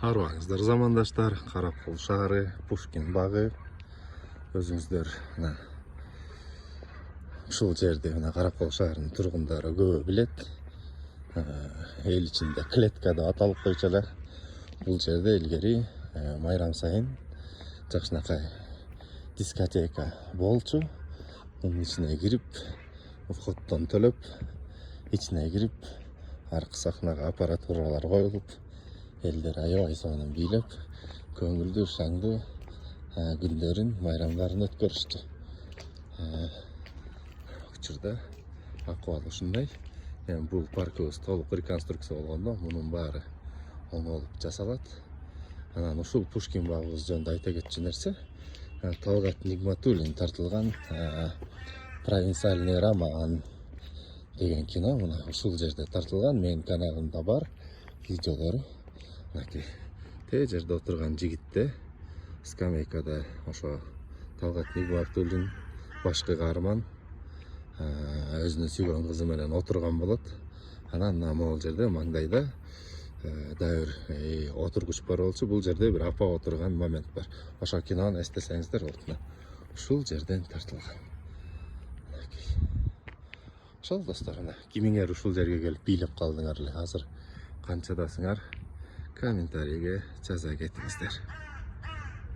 Арбаңыздар замандаштар, Қарақол шаары, Пушкин бағы. Өзіңіздер ушул жерде Қарақол шаарынын тургундары көбү билет. Эл ичинде клетка деп аталып койчу эле. Бул жерде илгери майрам сайын жакшынакай дискотека болчу. Мунун ичине кирип, входдон төлөп, ичине кирип, аркы сахнага аппаратуралар коюлуп, элдер аябай сонун бийлеп, көңүлдүү, шаңдуу күндөрүн, майрамдарын өткөрүштү. Учурда акыбал ушундай. Бул паркыбыз толук реконструкция болгондо мунун баары оңолуп жасалат. Анан ушул Пушкин багыбыз жөнүндө айта кетчү нерсе, Талгат Нигматуллин тартылган «Провинциальный роман» деген кино мына ушул жерде тартылган. Менин каналымда бар видеолору. Мынакей те жерде отурган жигитте скамейкада ошо Талгат Нигматуллин башкы каарман өзүнүн сүйгөн кызы менен отурган болот. Анан могул жерде маңдайда дайыр отургуч бар болчу. Бул жерде бир апа отурган момент бар. Ошо кинону эстесеңиздер болот. Ушул жерден тартылган. Ошол достор, кимиңер ушул жерге келип бийлеп калдыңар эле, азыр канчадасыңар, комментарийге жаза кетиңиздер.